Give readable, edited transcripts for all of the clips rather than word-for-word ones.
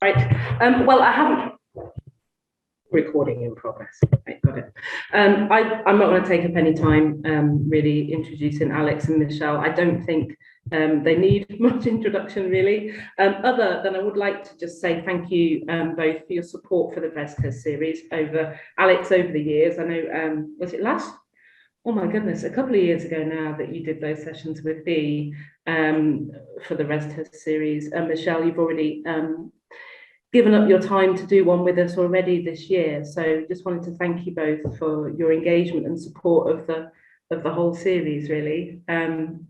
Right. Well, I haven't. Recording in progress. Right, got it. I'm not going to take up any time really introducing Alex and Michelle. I don't think they need much introduction really, other than I would like to just say thank you both for your support for the resTES series Alex, over the years. I know, was it last? Oh my goodness, a couple of years ago now that you did those sessions with me for the resTES series. And Michelle, you've already given up your time to do one with us already this year. So just wanted to thank you both for your engagement and support of the whole series, really. And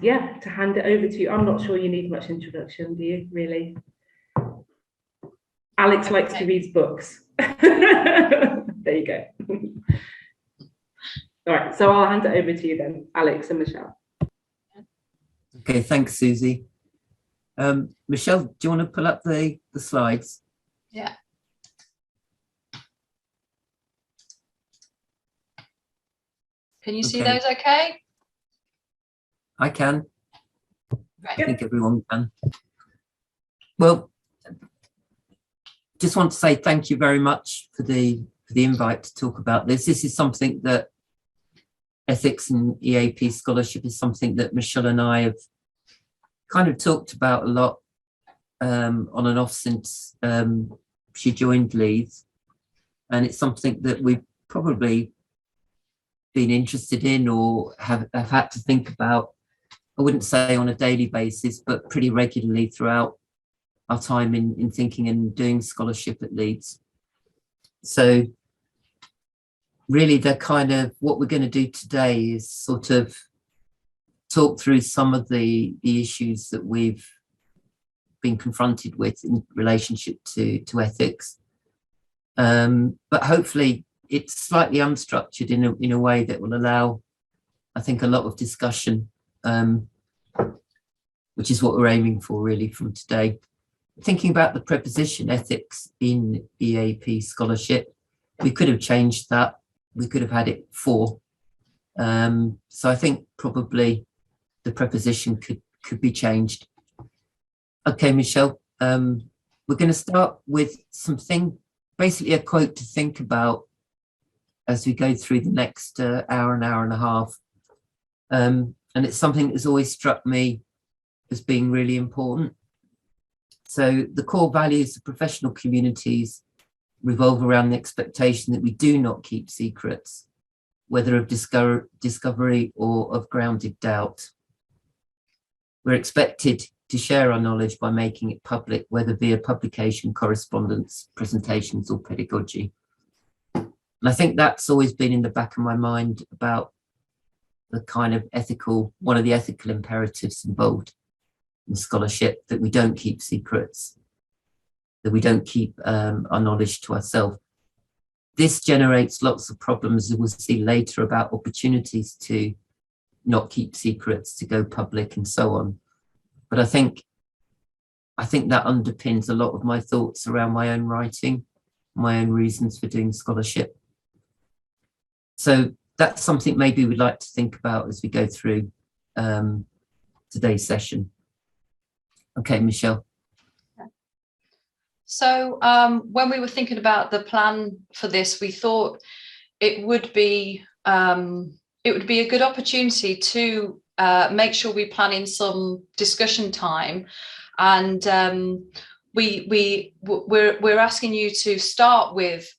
yeah, to hand it over to you. I'm not sure you need much introduction, do you, really? Alex likes to read books. There you go. All right, so I'll hand it over to you then, Alex and Michelle. Okay, thanks, Susie. Michelle, do you want to pull up the slides? Yeah. Can you see those okay? I can. Right. I think everyone can. Well, just want to say thank you very much for the invite to talk about this. This is something that ethics and EAP scholarship is something that Michelle and I have kind of talked about a lot on and off since she joined Leeds, and it's something that we've probably been interested in or have had to think about, I wouldn't say on a daily basis, but pretty regularly throughout our time in thinking and doing scholarship at Leeds. So really the kind of what we're going to do today is sort of talk through some of the issues that we've been confronted with in relationship to ethics, but hopefully it's slightly unstructured in a way that will allow, I think, a lot of discussion, which is what we're aiming for really from today. Thinking about the preposition ethics in EAP scholarship, we could have changed that. We could have had it for. So I think probably the preposition could be changed. Okay, Michelle, we're going to start with something, basically a quote to think about as we go through the next hour and a half. And it's something that's always struck me as being really important. So the core values of professional communities revolve around the expectation that we do not keep secrets, whether of discovery or of grounded doubt. We're expected to share our knowledge by making it public, whether via publication, correspondence, presentations, or pedagogy. And I think that's always been in the back of my mind about the kind of one of the ethical imperatives involved in scholarship, that we don't keep secrets, that we don't keep our knowledge to ourselves. This generates lots of problems, as we'll see later, about opportunities to not keep secrets, to go public and so on. But I think that underpins a lot of my thoughts around my own writing, my own reasons for doing scholarship. So that's something maybe we'd like to think about as we go through today's session. Okay, Michelle. So when we were thinking about the plan for this, we thought it would be a good opportunity to make sure we plan in some discussion time, and we're asking you to start with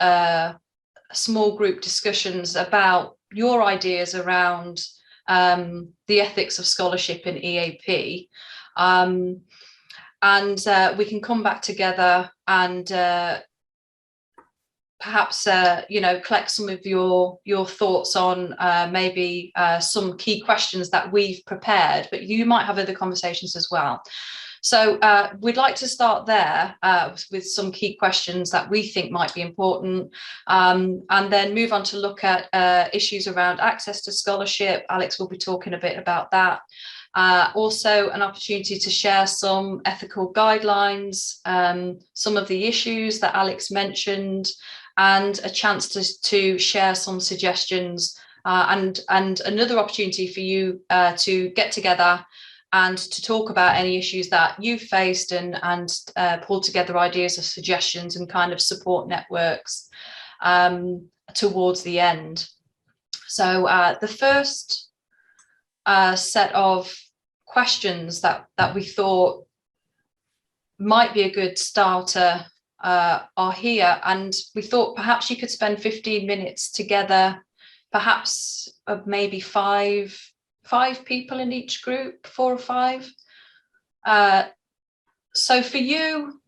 small group discussions about your ideas around the ethics of scholarship in EAP. And we can come back together and perhaps collect some of your thoughts on maybe some key questions that we've prepared, but you might have other conversations as well. So we'd like to start there with some key questions that we think might be important, and then move on to look at issues around access to scholarship. Alex will be talking a bit about that. Also an opportunity to share some ethical guidelines, some of the issues that Alex mentioned, and a chance to share some suggestions, and another opportunity for you to get together and to talk about any issues that you've faced, and pull together ideas or suggestions and kind of support networks towards the end. So the first set of questions that we thought might be a good starter are here, and we thought perhaps you could spend 15 minutes together, perhaps maybe five people in each group, 4 or 5. So for you,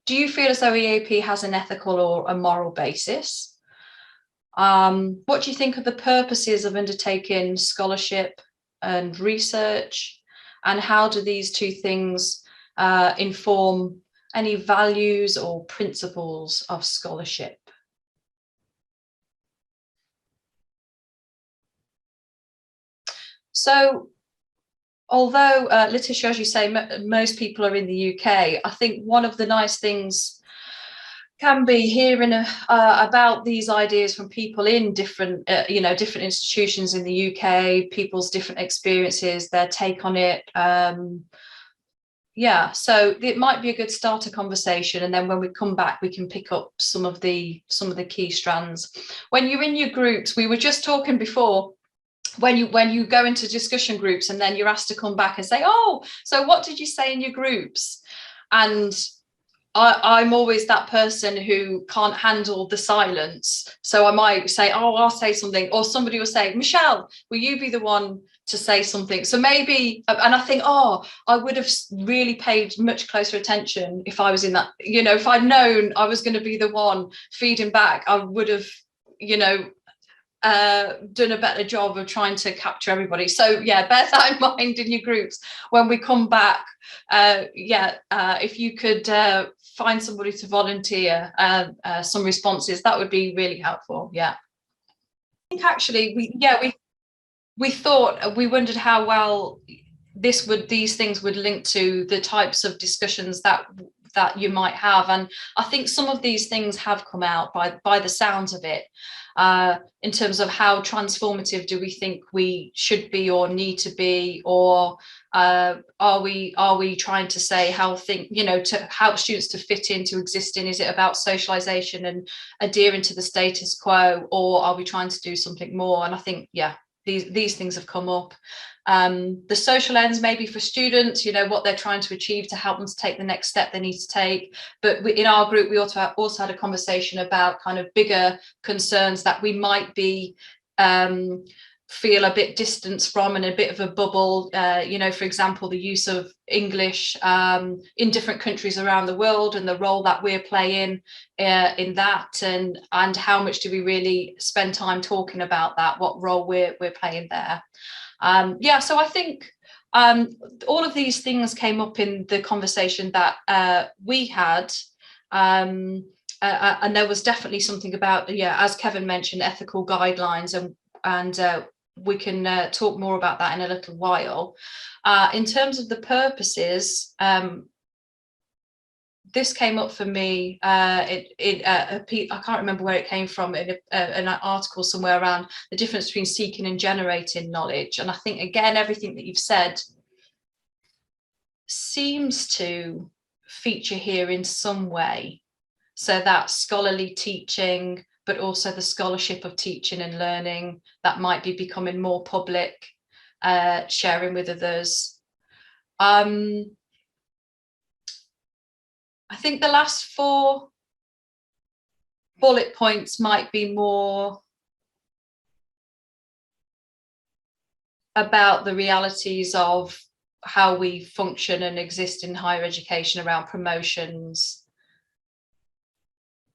do you feel as though EAP has an ethical or a moral basis? What do you think of the purposes of undertaking scholarship and research, and how do these two things inform any values or principles of scholarship? So, although Letitia, as you say, most people are in the UK, I think one of the nice things can be hearing about these ideas from people in different different institutions in the UK, people's different experiences, their take on it. Yeah, so it might be a good starter conversation, and then when we come back, we can pick up some of the key strands. When you're in your groups, we were just talking before, when you go into discussion groups and then you're asked to come back and say, oh, so what did you say in your groups? And I'm always that person who can't handle the silence. So I might say, oh, I'll say something, or somebody will say, Michelle, will you be the one to say something? So maybe, and I think, oh, I would have really paid much closer attention if I was in that, if I'd known I was going to be the one feeding back, I would have, done a better job of trying to capture everybody. So yeah, bear that in mind in your groups when we come back. If you could find somebody to volunteer some responses, that would be really helpful. Yeah, I think actually we thought, we wondered how well these things would link to the types of discussions that you might have, and I think some of these things have come out by the sounds of it, in terms of how transformative do we think we should be or need to be, or are we trying to say to help students to fit in, to exist in? Is it about socialization and adhering to the status quo, or are we trying to do something more? And I think these things have come up. The social ends maybe for students, what they're trying to achieve to help them to take the next step they need to take. But in our group, we also had a conversation about kind of bigger concerns that we might be feel a bit distanced from, and a bit of a bubble. For example, the use of English in different countries around the world, and the role that we're playing in that, and how much do we really spend time talking about that, what role we're playing there. So I think all of these things came up in the conversation that we had, and there was definitely something about, as Kevin mentioned, ethical guidelines, and we can talk more about that in a little while. In terms of the purposes, this came up for me I can't remember where it came from, in an article somewhere around the difference between seeking and generating knowledge. And I think, again, everything that you've said seems to feature here in some way. So that scholarly teaching, but also the scholarship of teaching and learning that might be becoming more public, sharing with others. I think the last 4 bullet points might be more about the realities of how we function and exist in higher education around promotions,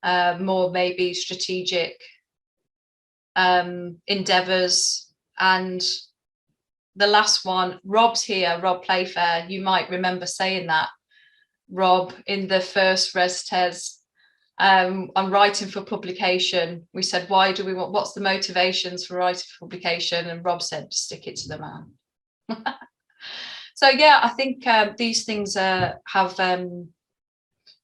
more maybe strategic endeavours. And the last one, Rob's here, Rob Playfair, you might remember saying that, Rob, in the first resTES on writing for publication. We said, what's the motivations for writing for publication? And Rob said, stick it to the man. So I think these things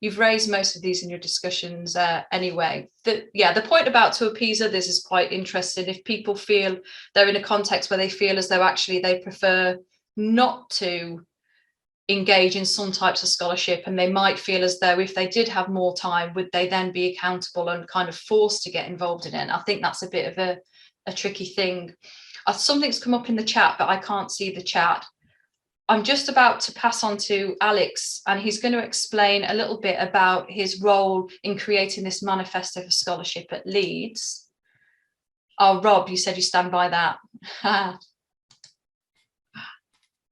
you've raised most of these in your discussions anyway. The point about to appease others is quite interesting. If people feel they're in a context where they feel as though actually they prefer not to engage in some types of scholarship, and they might feel as though if they did have more time, would they then be accountable and kind of forced to get involved in it? I think that's a bit of a tricky thing. Something's come up in the chat, but I can't see the chat. I'm just about to pass on to Alex, and he's going to explain a little bit about his role in creating this manifesto for scholarship at Leeds. Oh, Rob, you said you stand by that.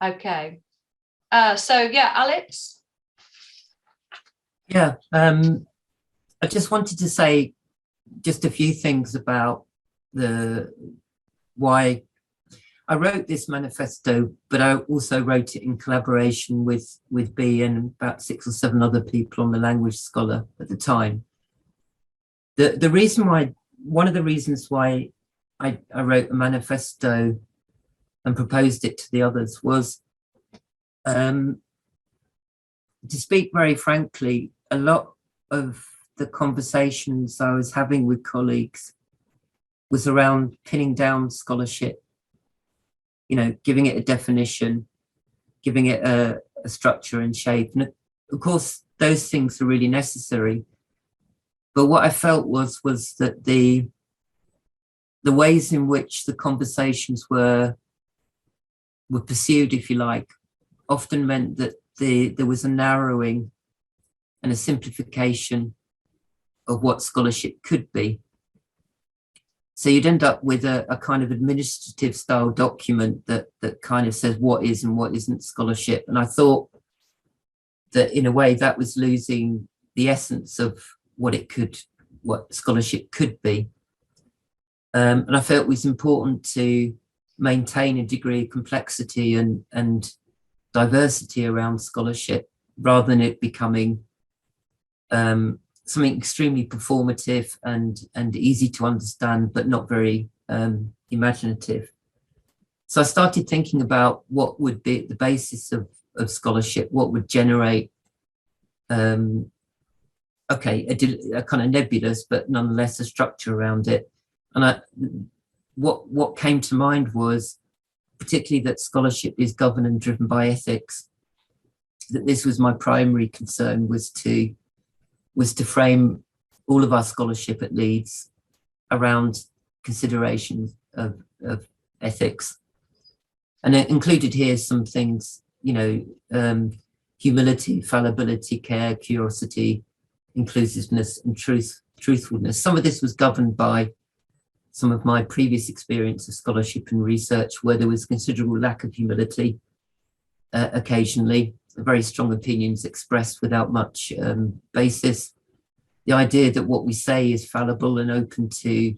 Okay. So yeah, Alex. Yeah, I just wanted to say just a few things about why I wrote this manifesto, but I also wrote it in collaboration with B and about 6 or 7 other people on the Language Scholar at the time. The reason why, one of the reasons why I wrote a manifesto and proposed it to the others was, to speak very frankly, a lot of the conversations I was having with colleagues was around pinning down scholarship, giving it a definition, giving it a structure and shape. And of course, those things are really necessary. But what I felt was that the ways in which the conversations were pursued, if you like, often meant that there was a narrowing and a simplification of what scholarship could be. So you'd end up with a kind of administrative style document that kind of says what is and what isn't scholarship. And I thought that in a way that was losing the essence of what scholarship could be. And I felt it was important to maintain a degree of complexity and diversity around scholarship, rather than it becoming something extremely performative and easy to understand, but not very imaginative. So I started thinking about what would be the basis of scholarship, what would generate a kind of nebulous, but nonetheless a structure around it. And what came to mind was particularly that scholarship is governed and driven by ethics. That this was my primary concern, was to frame all of our scholarship at Leeds around considerations of ethics. And it included here some things, humility, fallibility, care, curiosity, inclusiveness, and truthfulness. Some of this was governed by some of my previous experience of scholarship and research, where there was considerable lack of humility, occasionally, very strong opinions expressed without much basis. The idea that what we say is fallible and open to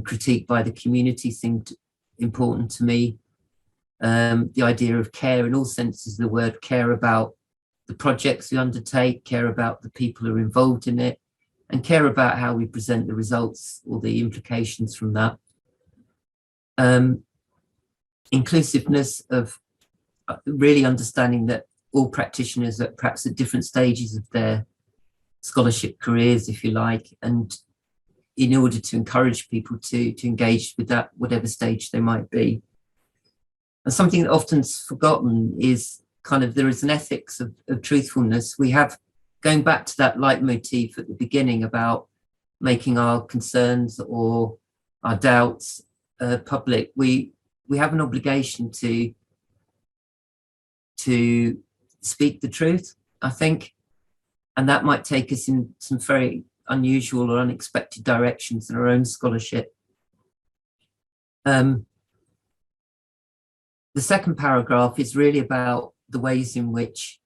critique by the community seemed important to me. The idea of care in all senses of the word, care about the projects we undertake, care about the people who are involved in it, and care about how we present the results or the implications from that. Inclusiveness of really understanding that all practitioners are perhaps at different stages of their scholarship careers, if you like, and in order to encourage people to engage with that, whatever stage they might be. And something that often's forgotten is there is an ethics of truthfulness. We have, going back to that leitmotif at the beginning about making our concerns or our doubts public, we have an obligation to speak the truth, I think, and that might take us in some very unusual or unexpected directions in our own scholarship. The second paragraph is really about the ways in which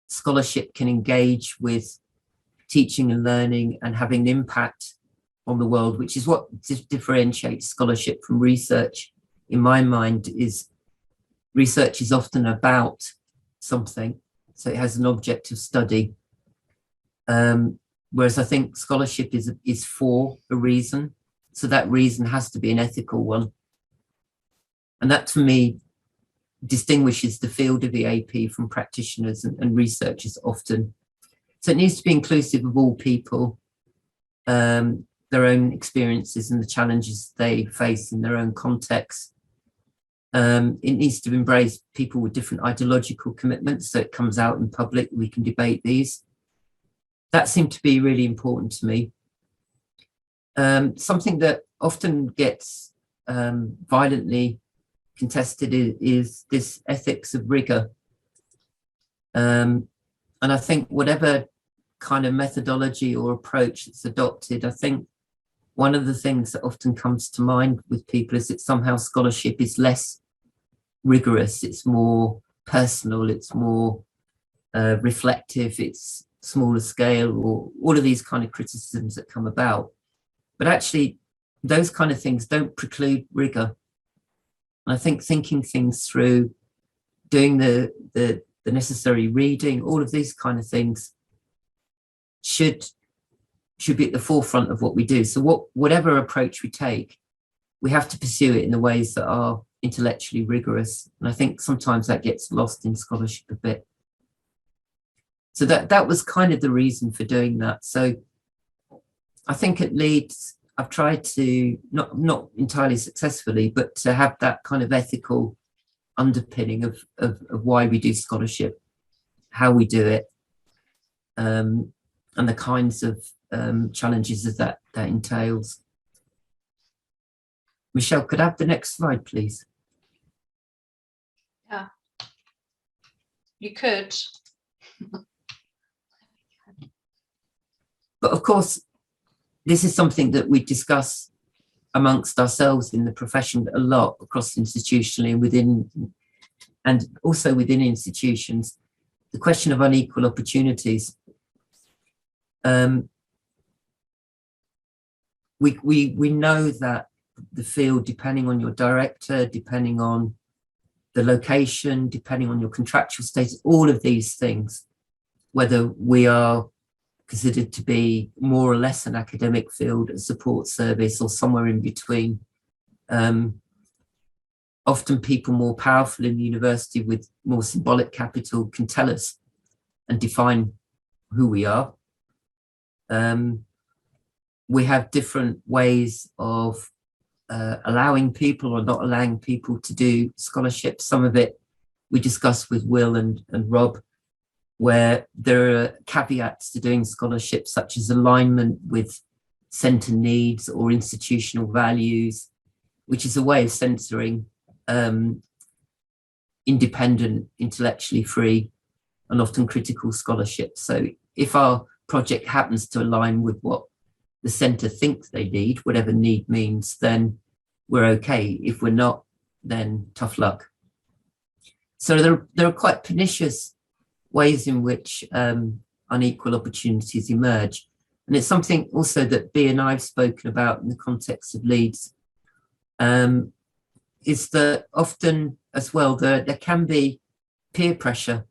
scholarship can engage with teaching and learning and having an impact on the world, which is what differentiates scholarship from research. In my mind, is research is often about something, so it has an object of study, whereas I think scholarship is for a reason, so that reason has to be an ethical one. And that, for me, distinguishes the field of EAP from practitioners and researchers often. So it needs to be inclusive of all people, their own experiences and the challenges they face in their own context, It needs to embrace people with different ideological commitments, so it comes out in public, we can debate these. That seemed to be really important to me. Something that often gets violently contested is this ethics of rigor. And I think whatever kind of methodology or approach that's adopted, I think one of the things that often comes to mind with people is that somehow scholarship is less rigorous, it's more personal, it's more reflective, it's smaller scale, or all of these kind of criticisms that come about. But actually, those kind of things don't preclude rigor. And I think thinking things through, doing the necessary reading, all of these kind of things should be at the forefront of what we do. So whatever approach we take, we have to pursue it in the ways that are intellectually rigorous. And I think sometimes that gets lost in scholarship a bit. So that was kind of the reason for doing that. So I think at Leeds, I've tried to, not entirely successfully, but to have that kind of ethical underpinning of why we do scholarship, how we do it, and the kinds of challenges that entails. Michelle, could I have the next slide, please? Yeah, you could. But of course, this is something that we discuss amongst ourselves in the profession a lot, across institutionally and also within institutions. The question of unequal opportunities. We know that the field, depending on your director, depending on the location, depending on your contractual status, all of these things, whether we are considered to be more or less an academic field, a support service, or somewhere in between. Often people more powerful in the university with more symbolic capital can tell us and define who we are. We have different ways of allowing people or not allowing people to do scholarships. Some of it we discussed with Will and Rob, where there are caveats to doing scholarships, such as alignment with centre needs or institutional values, which is a way of censoring independent, intellectually free, and often critical scholarships. So if our project happens to align with what the centre thinks they need, whatever need means, then we're okay. If we're not, then tough luck. So there are quite pernicious ways in which unequal opportunities emerge. And it's something also that Bea and I have spoken about in the context of Leeds, is that often as well, there can be peer pressure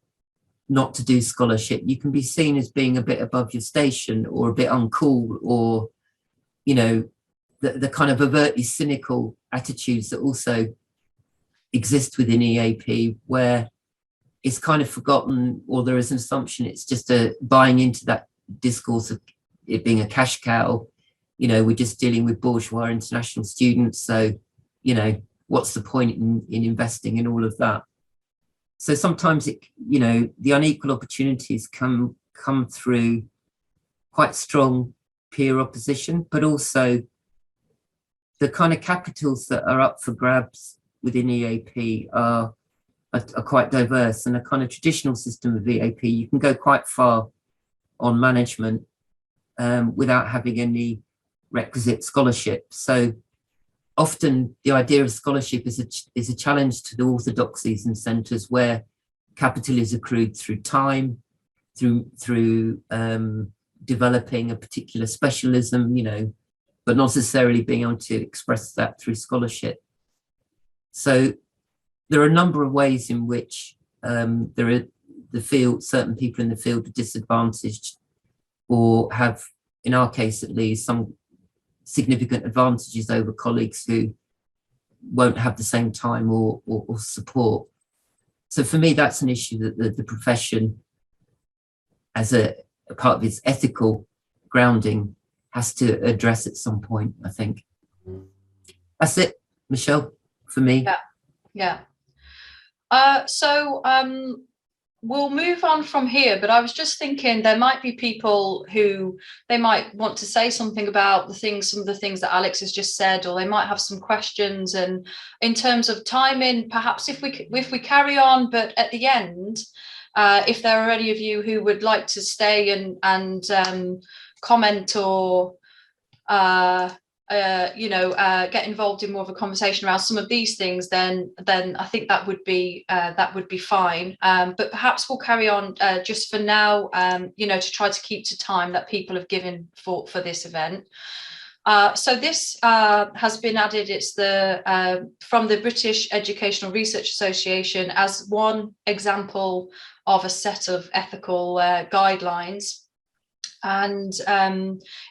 not to do scholarship. You can be seen as being a bit above your station or a bit uncool, or, you know, the kind of overtly cynical attitudes that also exist within EAP, where it's kind of forgotten, or there is an assumption it's just a buying into that discourse of it being a cash cow. You know, we're just dealing with bourgeois international students, so, you know, what's the point in investing in all of that? So sometimes it, you know, the unequal opportunities come through quite strong peer opposition, but also the kind of capitals that are up for grabs within EAP are quite diverse. And a kind of traditional system of EAP, you can go quite far on management without having any requisite scholarship. So often the idea of scholarship is a challenge to the orthodoxies in centres where capital is accrued through time, through developing a particular specialism, you know, but not necessarily being able to express that through scholarship. So there are a number of ways in which certain people in the field are disadvantaged, or have, in our case at least, some significant advantages over colleagues who won't have the same time or support. So for me, that's an issue that the profession, as a part of its ethical grounding, has to address at some point, I think. That's it, Michelle, for me. Yeah. So we'll move on from here, but I was just thinking there might be people who they might want to say something about some of the things that Alex has just said, or they might have some questions. And in terms of timing, perhaps if we carry on, but at the end, if there are any of you who would like to stay and comment or get involved in more of a conversation around some of these things, then I think that would be fine. But perhaps we'll carry on just for now, to try to keep to time that people have given for this event. So this has been added. It's from the British Educational Research Association as one example of a set of ethical guidelines. And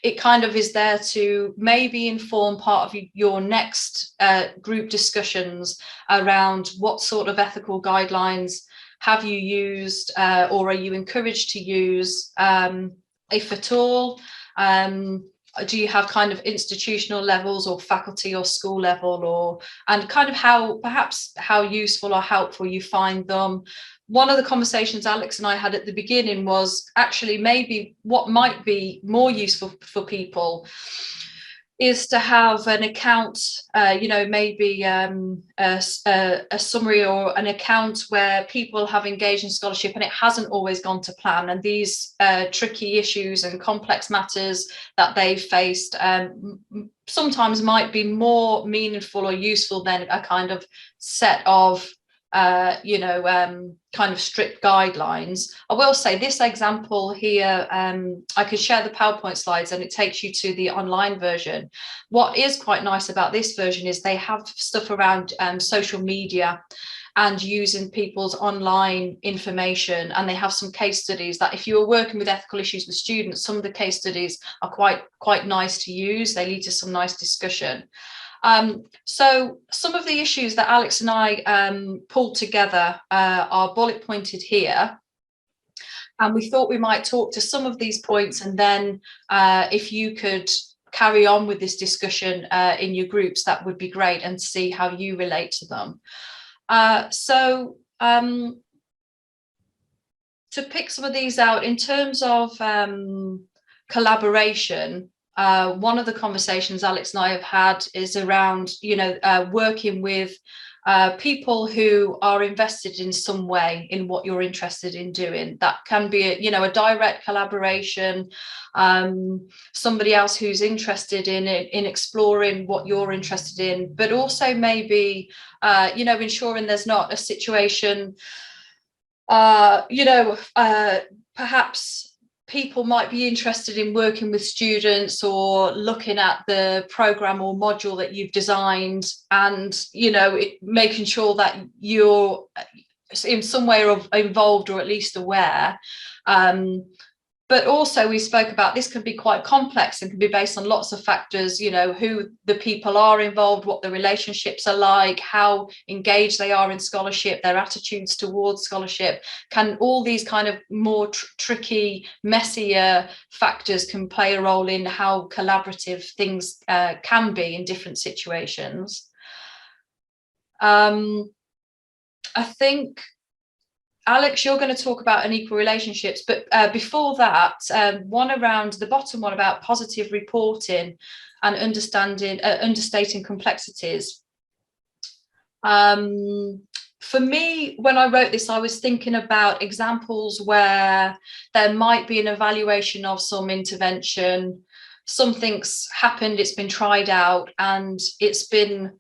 it kind of is there to maybe inform part of your next group discussions around what sort of ethical guidelines have you used or are you encouraged to use, if at all. Do you have kind of institutional levels or faculty or school level, and kind of how useful or helpful you find them? One of the conversations Alex and I had at the beginning was actually maybe what might be more useful for people is to have an account, maybe a summary or an account where people have engaged in scholarship and it hasn't always gone to plan, and these tricky issues and complex matters that they've faced sometimes might be more meaningful or useful than a kind of set of kind of strict guidelines. I will say this example here, I could share the PowerPoint slides and it takes you to the online version. What is quite nice about this version is they have stuff around social media and using people's online information, and they have some case studies that if you are working with ethical issues with students, some of the case studies are quite nice to use. They lead to some nice discussion. So some of the issues that Alex and I pulled together are bullet pointed here, and we thought we might talk to some of these points, and then if you could carry on with this discussion in your groups, that would be great, and see how you relate to them. To pick some of these out in terms of collaboration, one of the conversations Alex and I have had is around, working with people who are invested in some way in what you're interested in doing. That can be, a direct collaboration, somebody else who's interested in exploring what you're interested in, but also maybe, ensuring there's not a situation, perhaps people might be interested in working with students or looking at the program or module that you've designed, and making sure that you're in some way involved or at least aware. But also we spoke about this can be quite complex and can be based on lots of factors, who the people are involved, what the relationships are like, how engaged they are in scholarship, their attitudes towards scholarship. Can all these kind of more tricky, messier factors can play a role in how collaborative things can be in different situations. I think, Alex, you're going to talk about unequal relationships, but before that, one around the bottom one about positive reporting and understating complexities. For me, when I wrote this, I was thinking about examples where there might be an evaluation of some intervention, something's happened, it's been tried out, and it's been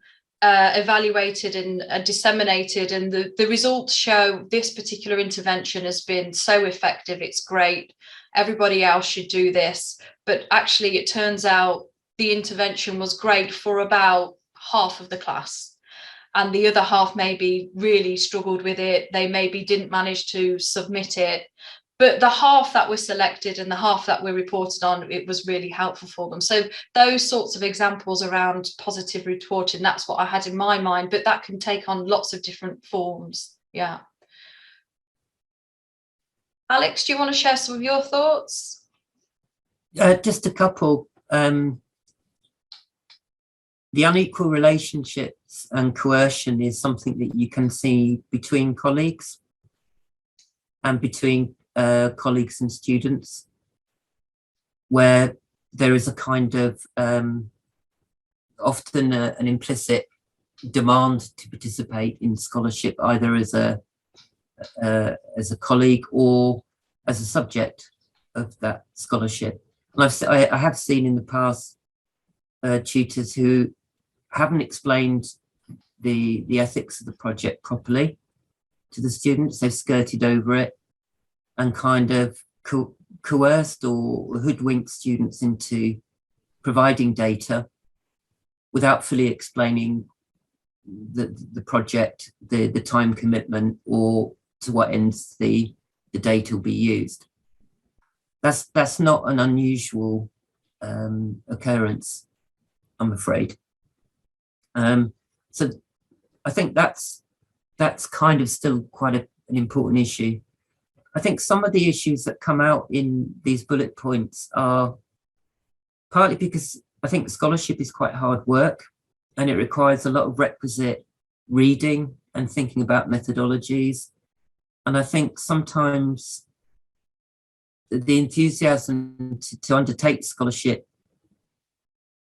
evaluated and disseminated, and the results show this particular intervention has been so effective, it's great, everybody else should do this. But actually it turns out the intervention was great for about half of the class, and the other half maybe really struggled with it, they maybe didn't manage to submit it. But the half that were selected and the half that were reported on, it was really helpful for them. So those sorts of examples around positive reporting, that's what I had in my mind, but that can take on lots of different forms. Yeah. Alex, do you want to share some of your thoughts? Just a couple. the unequal relationships and coercion is something that you can see between colleagues and between colleagues and students, where there is a kind of often an implicit demand to participate in scholarship, either as a colleague or as a subject of that scholarship. And I have seen in the past tutors who haven't explained the ethics of the project properly to the students. They've skirted over it and kind of coerced or hoodwinked students into providing data without fully explaining the project, the time commitment, or to what ends the data will be used. That's not an unusual occurrence, I'm afraid. So I think that's kind of still quite an important issue. I think some of the issues that come out in these bullet points are partly because I think scholarship is quite hard work and it requires a lot of requisite reading and thinking about methodologies. And I think sometimes the enthusiasm to undertake scholarship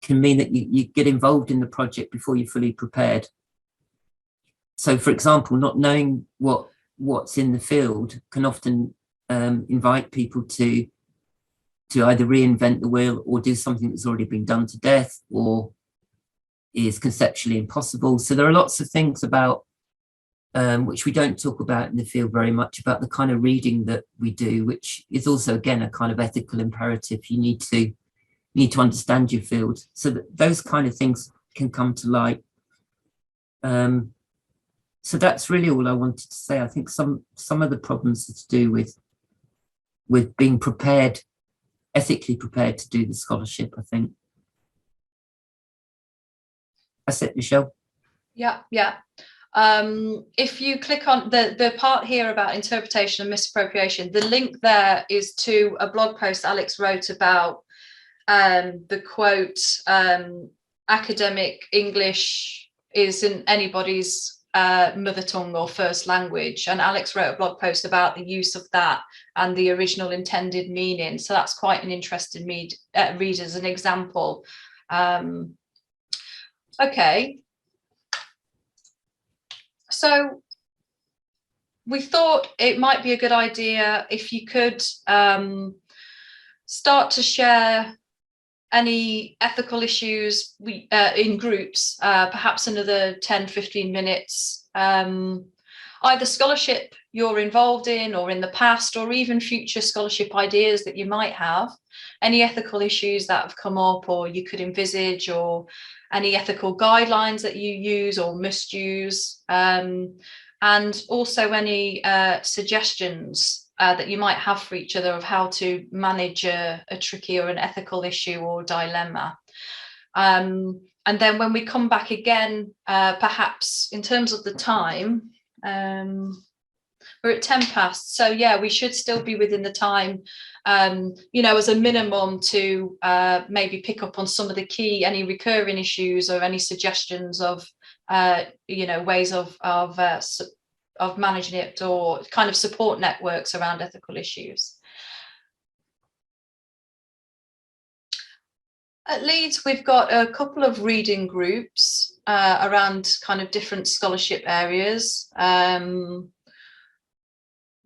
can mean that you get involved in the project before you're fully prepared. So, for example, not knowing what's in the field can often invite people to either reinvent the wheel or do something that's already been done to death or is conceptually impossible. So there are lots of things about which we don't talk about in the field very much, about the kind of reading that we do, which is also, again, a kind of ethical imperative. You need to understand your field. So that those kind of things can come to light. So that's really all I wanted to say. I think some of the problems are to do with being prepared, ethically prepared to do the scholarship, I think. That's it, Michelle. Yeah. If you click on the part here about interpretation and misappropriation, the link there is to a blog post Alex wrote about the quote, academic English isn't anybody's mother tongue or first language. And Alex wrote a blog post about the use of that and the original intended meaning. So that's quite an interesting read as an example. Okay. So we thought it might be a good idea if you could start to share any ethical issues in groups, perhaps another 10-15 minutes, either scholarship you're involved in or in the past, or even future scholarship ideas that you might have, any ethical issues that have come up or you could envisage, or any ethical guidelines that you use or must use, and also any suggestions that you might have for each other of how to manage a tricky or an ethical issue or dilemma. And then when we come back again, perhaps in terms of the time, we're at 10 past. So yeah, we should still be within the time, as a minimum to maybe pick up on some of the key, any recurring issues or any suggestions of, ways of managing it, or kind of support networks around ethical issues. At Leeds, we've got a couple of reading groups around kind of different scholarship areas.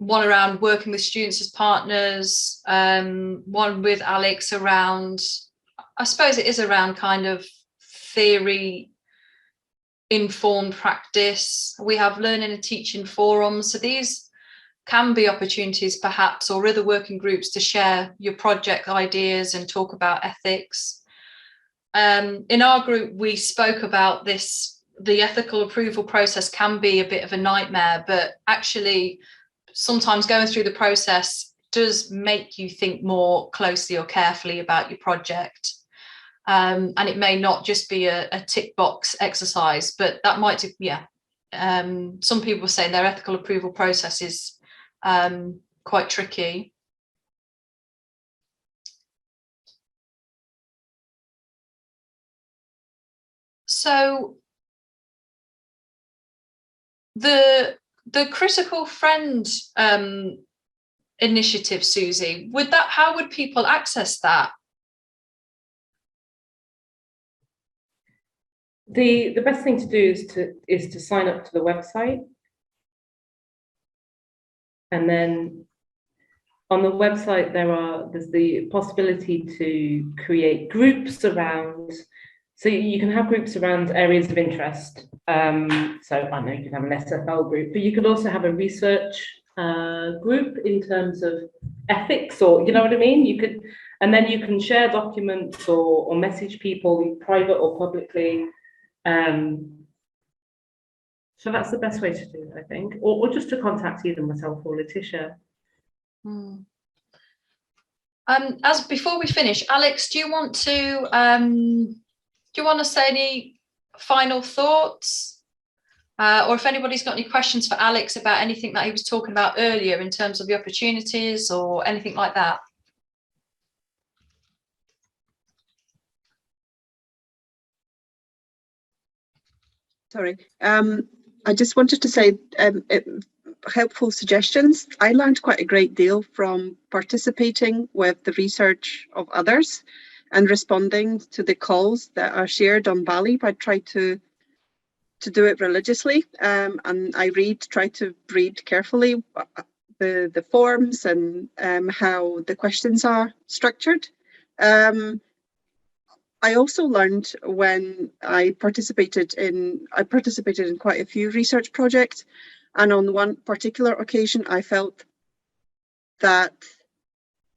One around working with students as partners, one with Alex around, I suppose it is around kind of theory informed practice. We have learning and teaching forums. So these can be opportunities perhaps, or other working groups, to share your project ideas and talk about ethics. In our group, we spoke about this, the ethical approval process can be a bit of a nightmare, but actually sometimes going through the process does make you think more closely or carefully about your project. And it may not just be a tick box exercise, but that might, some people say their ethical approval process is quite tricky. So the critical friend initiative, Susie, how would people access that? The best thing to do is to sign up to the website, and then on the website there's the possibility to create groups around. So you can have groups around areas of interest. So I know you can have an SFL group, but you could also have a research group in terms of ethics, or you know what I mean. You could, and then you can share documents or message people, private or publicly. So that's the best way to do it, I think, or just to contact either myself or Letitia. As before we finish, Alex, do you want to say any final thoughts, or if anybody's got any questions for Alex about anything that he was talking about earlier in terms of the opportunities or anything like that? Sorry, I just wanted to say helpful suggestions. I learned quite a great deal from participating with the research of others and responding to the calls that are shared on Baleap. I try to do it religiously, and I try to read carefully the forms and how the questions are structured. I also learned when I participated in quite a few research projects, and on one particular occasion I felt that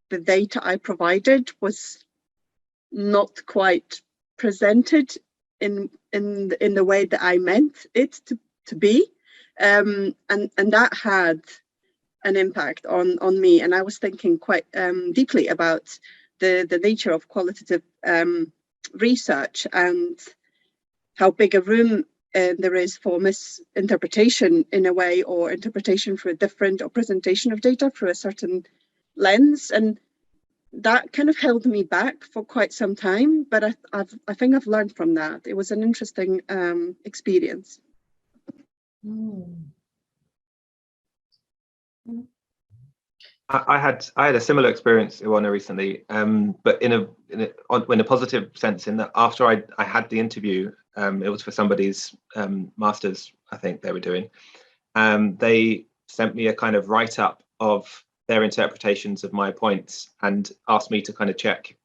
the data I provided was not quite presented in the way that I meant it to be, and that had an impact on me, and I was thinking quite deeply about the nature of qualitative research and how big a room there is for misinterpretation in a way, or interpretation through a different, or presentation of data through a certain lens. And that kind of held me back for quite some time, but I think I've learned from that. It was an interesting experience. I had a similar experience, Iwana, recently, but in a positive sense, in that after I had the interview, it was for somebody's master's, I think they were doing. They sent me a kind of write-up of their interpretations of my points and asked me to kind of check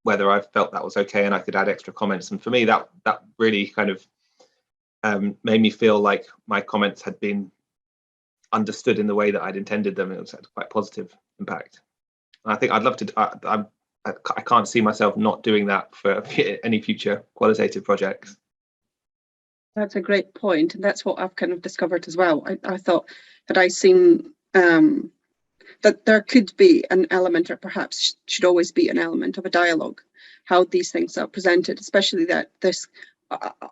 whether I felt that was okay and I could add extra comments. And for me, that really kind of made me feel like my comments had been understood in the way that I'd intended them. It was had quite positive impact. And I think I'd love to. I can't see myself not doing that for any future qualitative projects. That's a great point, and that's what I've kind of discovered as well. I thought that I seen that there could be an element, or perhaps should always be an element of a dialogue, how these things are presented, especially that this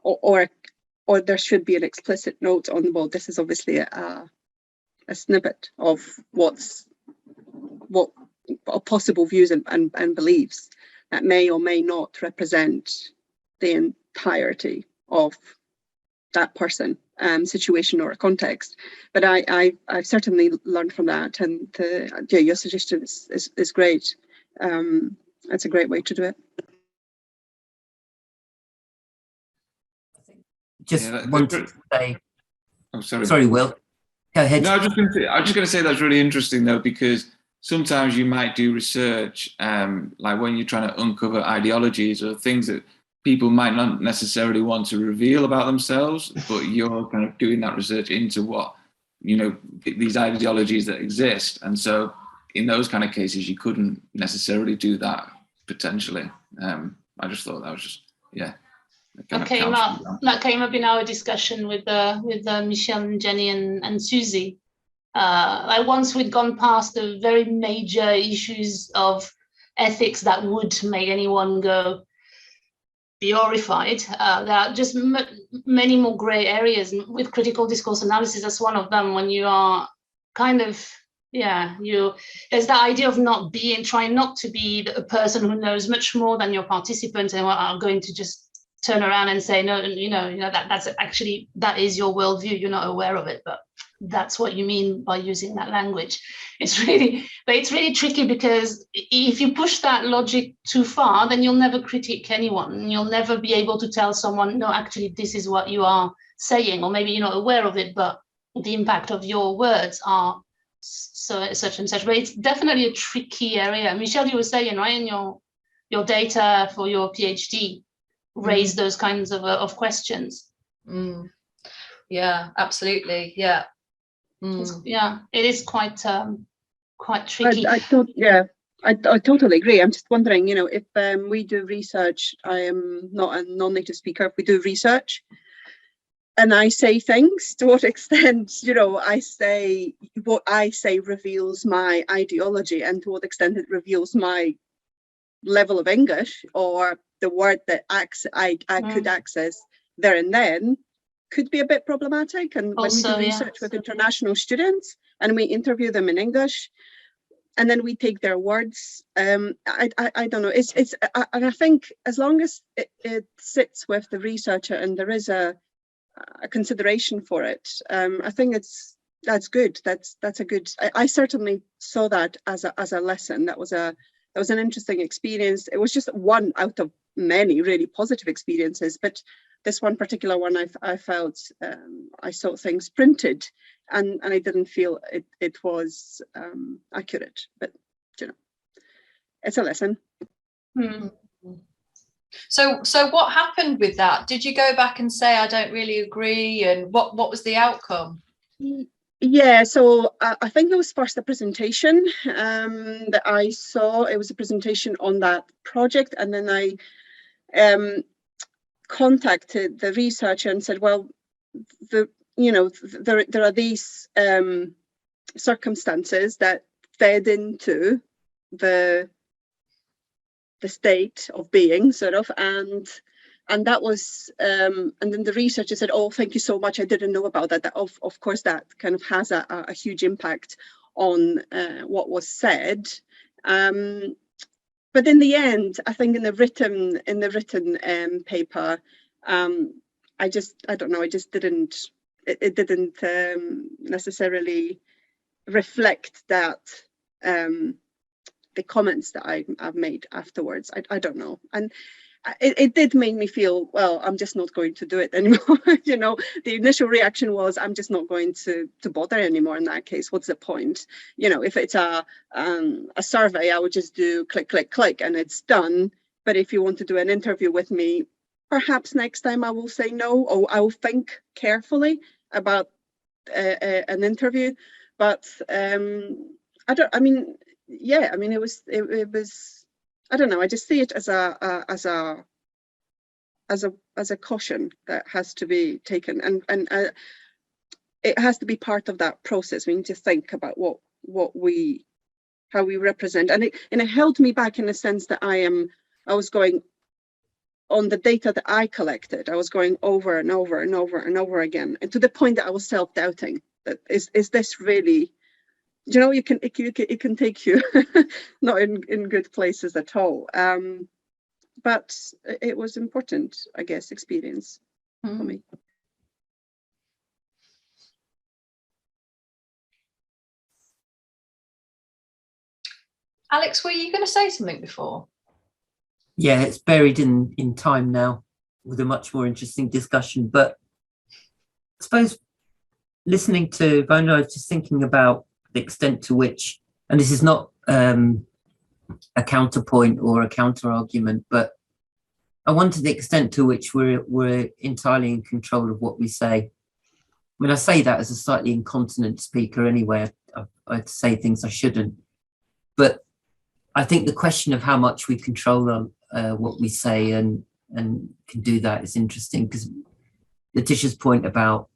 or there should be an explicit note on, well, this is obviously a snippet of what possible views and beliefs that may or may not represent the entirety of that person, situation, or a context. But I've certainly learned from that, and yeah, your suggestion is great. That's a great way to do it. Just wanted to say, I'm sorry. Sorry, Will. Go ahead. No, I was just going to say that's really interesting though, because sometimes you might do research, like when you're trying to uncover ideologies or things that people might not necessarily want to reveal about themselves, but you're kind of doing that research into what, you know, these ideologies that exist. And so in those kind of cases, you couldn't necessarily do that potentially. I just thought that was just, yeah. That came up in our discussion with Michelle and Jenny and Susie. Like once we'd gone past the very major issues of ethics that would make anyone be horrified, there are just many more grey areas. And with critical discourse analysis, that's one of them. When you are kind of, there's the idea of trying not to be a person who knows much more than your participants and are going to just turn around and say, no, that's actually, that is your worldview, you're not aware of it, but that's what you mean by using that language. It's really tricky, because if you push that logic too far, then you'll never critique anyone. You'll never be able to tell someone, no, actually, this is what you are saying, or maybe you're not aware of it, but the impact of your words are such and such. But it's definitely a tricky area. Michelle, you were saying, right, in your data for your PhD raise those kinds of questions. Yeah, absolutely. Yeah. Yeah, it is quite tricky. I totally agree. I'm just wondering, if we do research, I am not a non-native speaker. If we do research and I say things, to what extent, I say what I say reveals my ideology, and to what extent it reveals my level of English, or the word that I could access there and then, could be a bit problematic. And also, when we do research with international students and we interview them in English, and then we take their words, I don't know. And I think as long as it sits with the researcher and there is a consideration for it, I think that's good. That's a good. I certainly saw that as a lesson. That was an interesting experience. It was just one out of many really positive experiences, but this one particular one, I felt I saw things printed, and I didn't feel it was accurate. But it's a lesson. So what happened with that? Did you go back and say, I don't really agree, and what was the outcome? Yeah, so I think it was first a presentation that I saw. It was a presentation on that project, and then I contacted the researcher and said, well, there are these circumstances that fed into the state of being, sort of, and that was and then the researcher said, oh, thank you so much, I didn't know about that. Of course, that kind of has a huge impact on what was said. But in the end, I think in the written paper, I don't know, it didn't necessarily reflect that the comments that I've made afterwards. I don't know, and it did make me feel, well, I'm just not going to do it anymore. The initial reaction was, I'm just not going to bother anymore. In that case, what's the point? If it's a survey, I would just do click, click, click, and it's done. But if you want to do an interview with me, perhaps next time I will say no, or I will think carefully about an interview. But it was. I don't know. I just see it as a caution that has to be taken, and it has to be part of that process. We need to think about how we represent, and it held me back in the sense that I was going on the data that I collected. I was going over and over and over and over again, and to the point that I was self-doubting. That is this really? It can take you not in good places at all. But it was important, I guess, experience for me. Alex, were you going to say something before? Yeah, it's buried in time now with a much more interesting discussion. But I suppose listening to Vona, I was just thinking about the extent to which, and this is not a counterpoint or a counter argument, but I wonder the extent to which we're entirely in control of what we say. I mean, I say that as a slightly incontinent speaker anyway. I say things I shouldn't, but I think the question of how much we control what we say and can do that is interesting, because Letitia's point about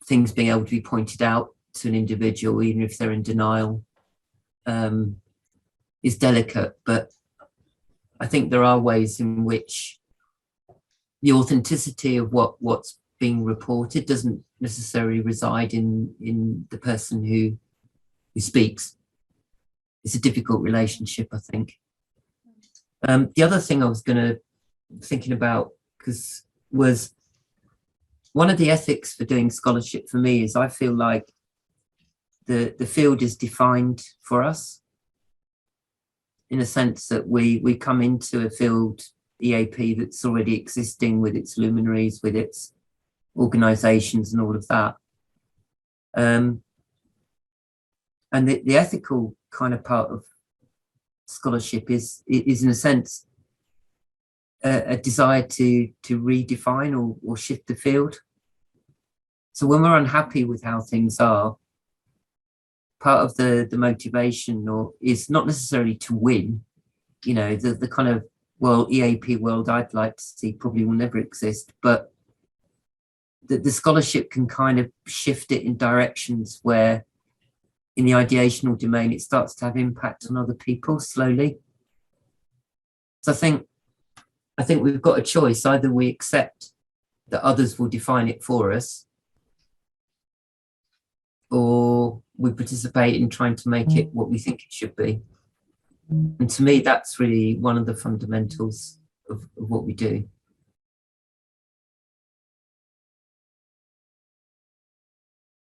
things being able to be pointed out to an individual, even if they're in denial, is delicate. But I think there are ways in which the authenticity of what's being reported doesn't necessarily reside in the person who speaks. It's a difficult relationship, I think. The other thing I was going to thinking about, because was one of the ethics for doing scholarship for me is I feel like the field is defined for us, in a sense that we come into a field EAP that's already existing with its luminaries, with its organizations and all of that. And the ethical kind of part of scholarship is in a sense a desire to redefine or shift the field. So when we're unhappy with how things are, part of the motivation is not necessarily to win, you know, the kind of, well, EAP world I'd like to see probably will never exist, but the scholarship can kind of shift it in directions where in the ideational domain, it starts to have impact on other people slowly. So I think we've got a choice. Either we accept that others will define it for us, or we participate in trying to make it what we think it should be. And to me, that's really one of the fundamentals of what we do.